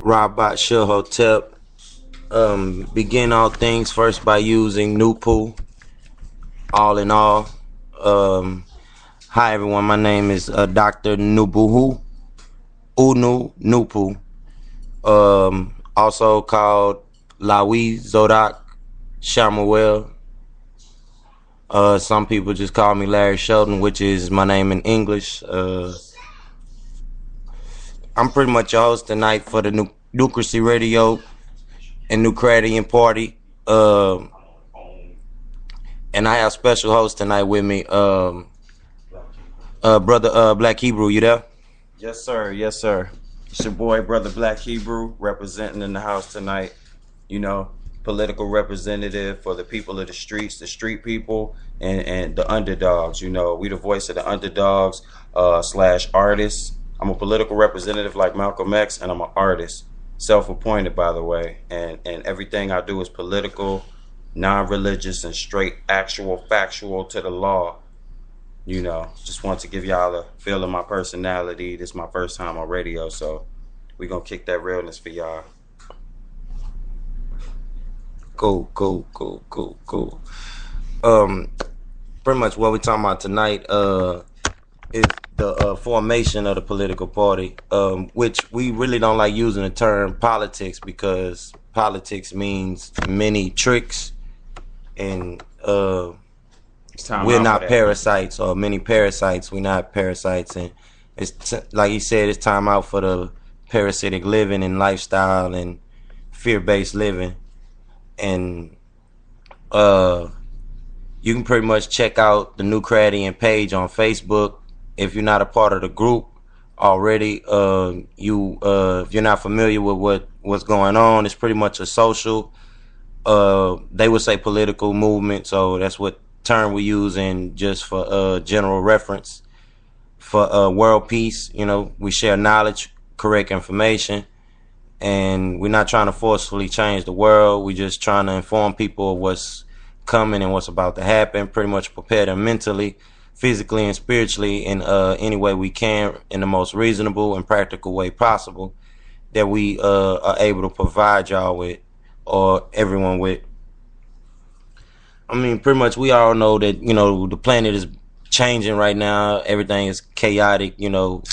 Rabat Shahotep. Begin all things first by using Noopooh, all in all. Hi everyone, my name is Dr. Noboohu Oonoo-NoopooH. Also called Lawi Zodak Shamuel. Some people just call me Larry Shelton, which is my name in English. I'm pretty much your host tonight for the Noocracy Radio and Noocratian Party. And I have special host tonight with me, brother Black Hebrew. You there? Yes, sir. Yes, sir. It's your boy, brother Black Hebrew, representing in the house tonight. You know, political representative for the people of the streets, the street people, and the underdogs. You know, we the voice of the underdogs slash artists. I'm a political representative like Malcolm X, and I'm an artist, self-appointed, by the way. And everything I do is political, non-religious, and straight, actual, factual to the law. You know, just want to give y'all a feel of my personality. This is my first time on radio, so we gonna kick that realness for y'all. Cool. Pretty much what we're talking about tonight is the formation of the political party, which we really don't like using the term politics because politics means many tricks, and we're not parasites or many parasites. We're not parasites, and it's like he said, it's time out for the parasitic living and lifestyle and fear-based living. And you can pretty much check out the Noocratian page on Facebook. If you're not a part of the group already, if you're not familiar with what's going on, it's pretty much a social, they would say political movement, so that's what term we use in just for general reference. For world peace, you know, we share knowledge, correct information, and we're not trying to forcefully change the world. We're just trying to inform people of what's coming and what's about to happen, pretty much prepare them mentally, physically, and spiritually in any way we can, in the most reasonable and practical way possible that we are able to provide y'all with, or everyone with. I mean, pretty much we all know that, you know, the planet is changing right now. Everything is chaotic, you know.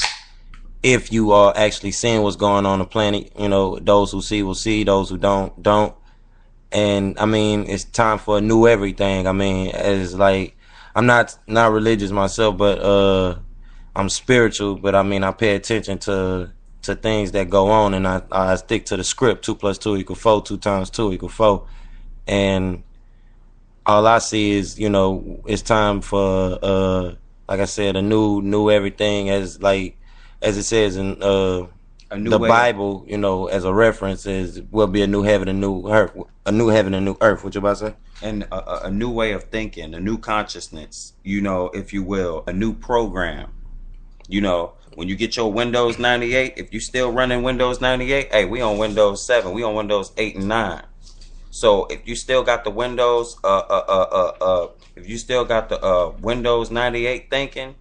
If you are actually seeing what's going on the planet, you know, those who see will see, those who don't. And I mean, it's time for a new everything. I mean, as like, I'm not religious myself, but I'm spiritual. But I mean, I pay attention to things that go on, and I stick to the script. 2 + 2 = 4. 2 × 2 = 4. And all I see is, you know, it's time for like I said, a new everything, as it says in the Bible, you know, as a reference, will be a new heaven and new earth, a new heaven and new earth. What you about to say? And a new way of thinking, a new consciousness, you know, if you will, a new program. You know, when you get your Windows 98, if you still running Windows 98, hey, we on Windows 7, we on Windows 8 and 9. So if you still got the Windows, if you still got the Windows 98 thinking,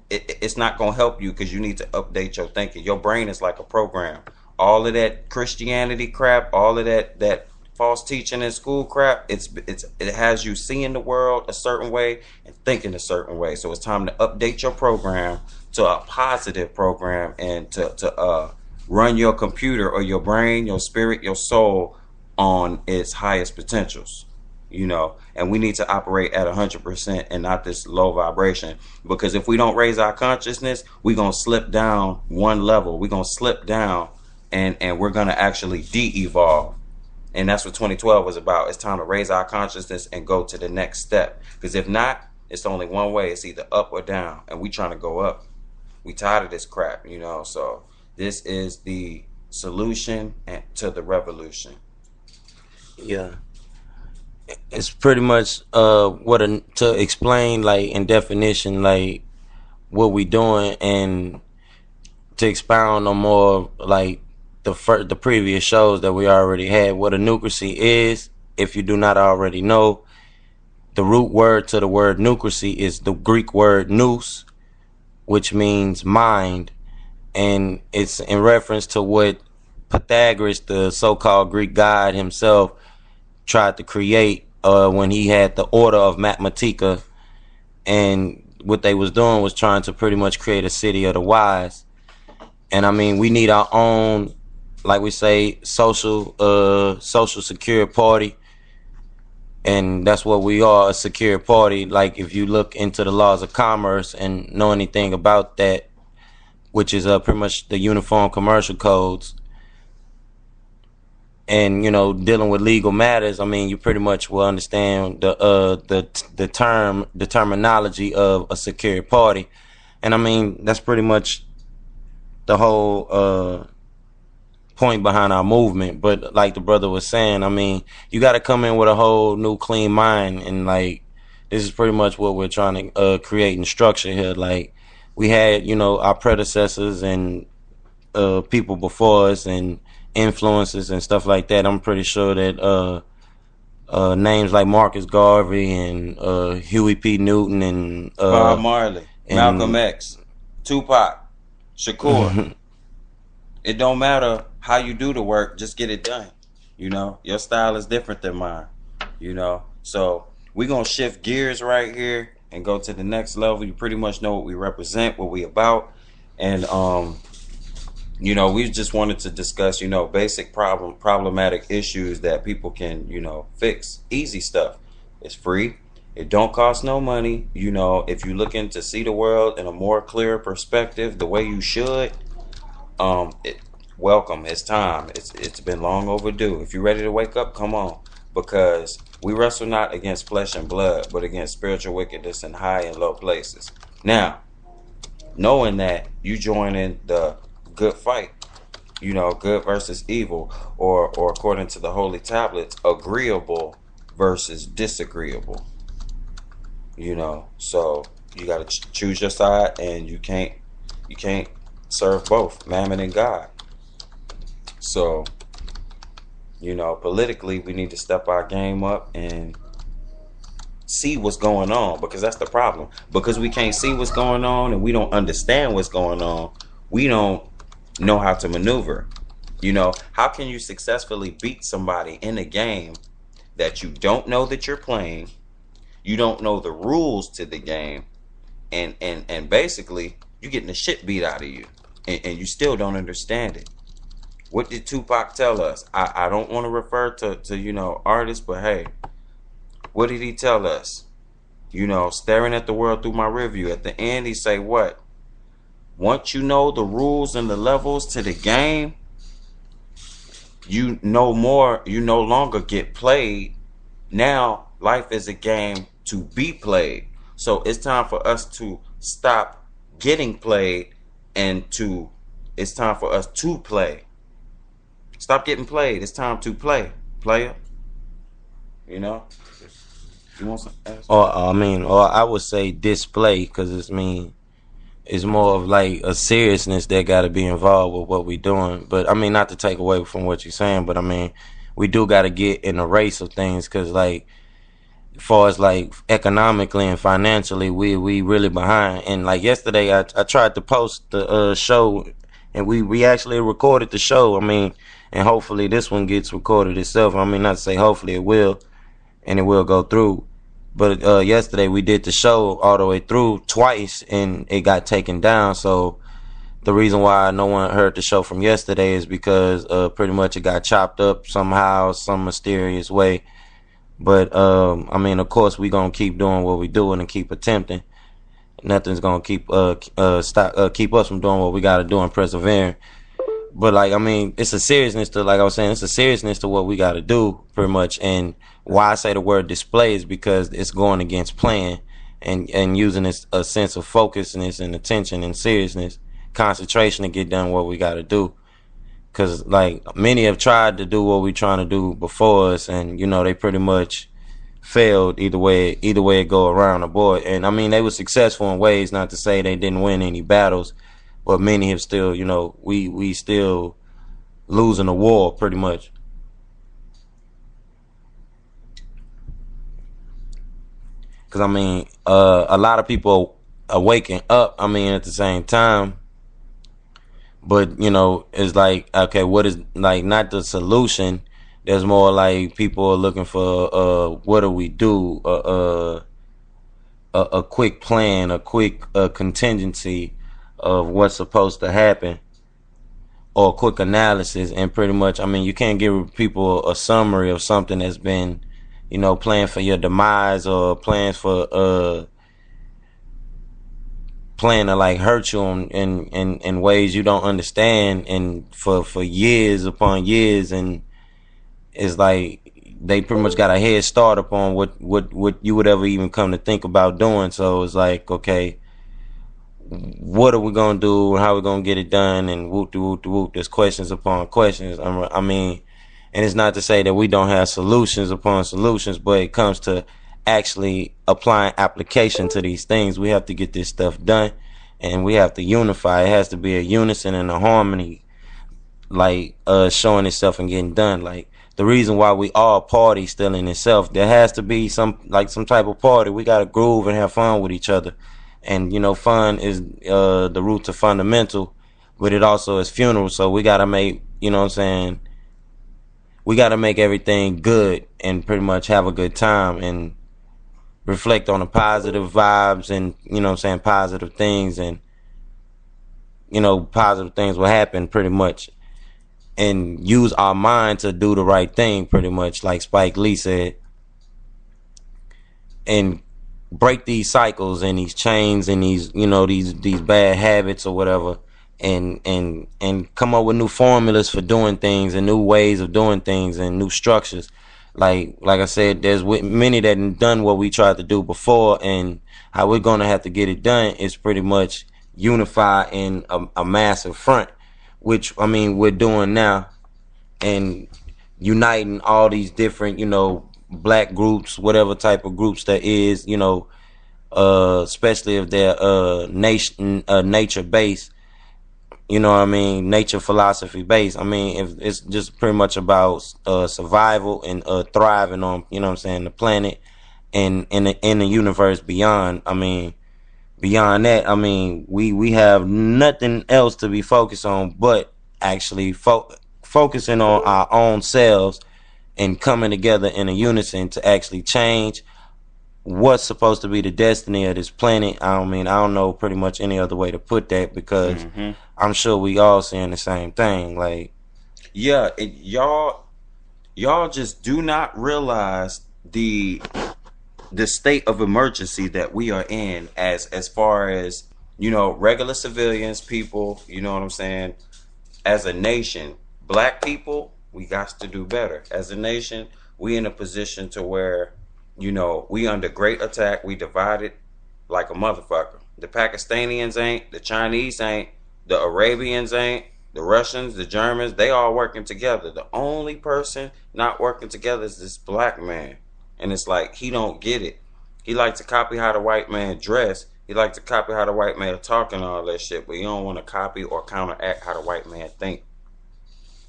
it's not gonna help you, because you need to update your thinking. Your brain is like a program. All of that Christianity crap, all of that false teaching in school crap, it has you seeing the world a certain way and thinking a certain way. So it's time to update your program to a positive program, and to run your computer or your brain, your spirit, your soul on its highest potentials. You know, and we need to operate at 100% and not this low vibration, because if we don't raise our consciousness, we're gonna slip down one level. We're gonna slip down, and we're gonna actually de-evolve. And that's what 2012 was about. It's time to raise our consciousness and go to the next step, because if not, it's only one way. It's either up or down, and we trying to go up. We tired of this crap, you know. So this is the solution to the revolution. Yeah. It's pretty much to explain, like, in definition, like, what we doing, and to expound on more, like, the previous shows that we already had. What a Noocracy is, if you do not already know, the root word to the word Noocracy is the Greek word nous, which means mind, and it's in reference to what Pythagoras, the so-called Greek god himself, tried to create when he had the order of Mathematica, and what they was doing was trying to pretty much create a city of the wise. And I mean, we need our own, like we say, social secure party. And that's what we are, a secure party. Like if you look into the laws of commerce and know anything about that, which is pretty much the uniform commercial codes, and dealing with legal matters, I mean, you pretty much will understand the terminology of a secure party. And I mean, that's pretty much the whole point behind our movement. But like the brother was saying, I mean, you got to come in with a whole new clean mind, and like this is pretty much what we're trying to create and structure here. Like we had our predecessors and people before us and influences and stuff like that. I'm pretty sure that names like Marcus Garvey and Huey P. Newton and Bob Marley, Malcolm X, Tupac, Shakur. It don't matter how you do the work, just get it done. Your style is different than mine. So we're gonna shift gears right here and go to the next level. You pretty much know what we represent, what we about, and we just wanted to discuss basic problematic issues that people can fix. Easy stuff. It's free. It don't cost no money. If you're looking to see the world in a more clear perspective, the way you should, welcome. It's time. It's been long overdue. If you're ready to wake up, come on, because we wrestle not against flesh and blood, but against spiritual wickedness in high and low places. Now, knowing that, you join in the good fight, good versus evil, or according to the holy tablets, agreeable versus disagreeable. So you got to choose your side, and you can't serve both mammon and God. So politically, we need to step our game up and see what's going on, because that's the problem. Because we can't see what's going on and we don't understand what's going on, we don't know how to maneuver. How can you successfully beat somebody in a game that you don't know that you're playing, you don't know the rules to the game, and basically you're getting the shit beat out of you, and you still don't understand it? What did Tupac tell us? I don't want to refer to artists, but hey, what did he tell us? Staring at the world through my rearview. At the end, he say what? Once you know the rules and the levels to the game, you know more. You no longer get played. Now, life is a game to be played. So it's time for us to stop getting played, and it's time for us to play. Stop getting played. It's time to play, player. You want some? Or I would say display, because it's more of like a seriousness that got to be involved with what we're doing. But I mean, not to take away from what you're saying, but I mean, we do got to get in the race of things, because like, as far as like economically and financially, we really behind. And like yesterday, I tried to post the show, and we actually recorded the show. I mean, and hopefully this one gets recorded itself. I mean, not to say hopefully it will, and it will go through. But yesterday we did the show all the way through twice, and it got taken down. So the reason why no one heard the show from yesterday is because pretty much it got chopped up somehow, some mysterious way. But I mean, of course, we gonna keep doing what we doing and keep attempting. Nothing's gonna keep us from doing what we gotta do and persevering. But like, I mean, it's a seriousness to, like I was saying, it's a seriousness to what we gotta do, pretty much. And why I say the word display is because it's going against playing and using a sense of focusness and attention and seriousness, concentration to get done what we gotta do. Because like, many have tried to do what we trying to do before us, and they pretty much failed either way it go around the board. And I mean, they were successful in ways, not to say they didn't win any battles, but many have still, we still losing the war pretty much. Because I mean, a lot of people are waking up, I mean, at the same time, But it's like, okay, what is, like, not the solution. There's more like people are looking for what do we do? A quick plan, a quick contingency of what's supposed to happen, or a quick analysis. And pretty much, I mean, you can't give people a summary of something that's been, planned for your demise, or plans for plan to like hurt you in ways you don't understand, and for years upon years. And it's like they pretty much got a head start upon what you would ever even come to think about doing. So it's like, okay, what are we gonna do? How are we gonna get it done? And whoop. There's questions upon questions. I mean, and it's not to say that we don't have solutions upon solutions, but it comes to actually applying application to these things. We have to get this stuff done, and we have to unify. It has to be a unison and a harmony, like showing itself and getting done. Like, the reason why we all party still in itself, there has to be some type of party. We gotta groove and have fun with each other. And fun is the root to fundamental, but it also is funeral. So we gotta make, what I'm saying, we gotta make everything good and pretty much have a good time and reflect on the positive vibes, and positive things. And positive things will happen pretty much, and use our mind to do the right thing, pretty much, like Spike Lee said, and break these cycles and these chains and these these bad habits or whatever, and come up with new formulas for doing things, and new ways of doing things, and new structures. Like I said, there's many that done what we tried to do before, and how we're gonna have to get it done is pretty much unify in a massive front, which, I mean, we're doing now, and uniting all these different black groups, whatever type of groups there is, especially if they're nature based, nature philosophy based. I mean, if it's just pretty much about survival and thriving on, the planet and in the universe beyond. I mean, beyond that, I mean, we have nothing else to be focused on but actually focusing on our own selves and coming together in a unison to actually change what's supposed to be the destiny of this planet. I don't know pretty much any other way to put that, because I'm sure we all saying the same thing. Like, yeah, y'all just do not realize the state of emergency that we are in, as far as regular civilians, people, you know what I'm saying, as a nation. Black people, we got to do better. As a nation, we in a position to where we under great attack. We divided like a motherfucker. The Pakistanians ain't, the Chinese ain't, the Arabians ain't, the Russians, the Germans, they all working together. The only person not working together is this black man. And it's like, he don't get it. He like to copy how the white man dress. He like to copy how the white man talk and all that shit, but he don't want to copy or counteract how the white man think.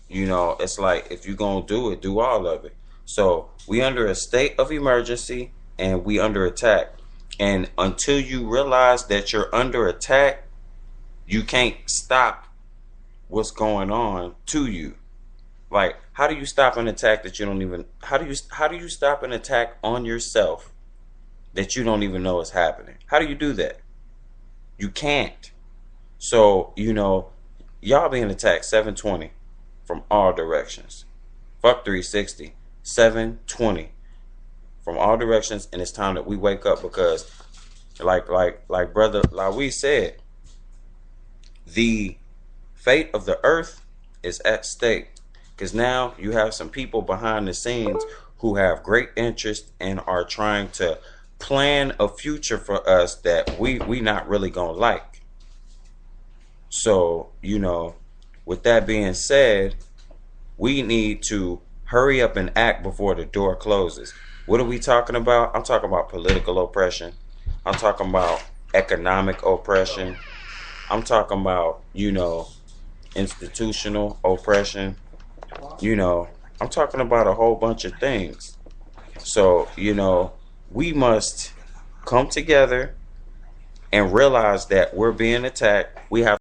It's like, if you gonna do it, do all of it. So we under a state of emergency, and we under attack. And until you realize that you're under attack, you can't stop what's going on to you. Like, how do you stop an attack that you don't even, how do you stop an attack on yourself that you don't even know is happening? How do you do that? You can't. So, y'all being attacked 720 from all directions. Fuck 360. 720 from all directions, and it's time that we wake up, because like brother Lawi said, the fate of the earth is at stake, because now you have some people behind the scenes who have great interest and are trying to plan a future for us that we not really gonna like. So with that being said, we need to hurry up and act before the door closes. What are we talking about? I'm talking about political oppression. I'm talking about economic oppression. I'm talking about, institutional oppression. I'm talking about a whole bunch of things. So, we must come together and realize that we're being attacked. We have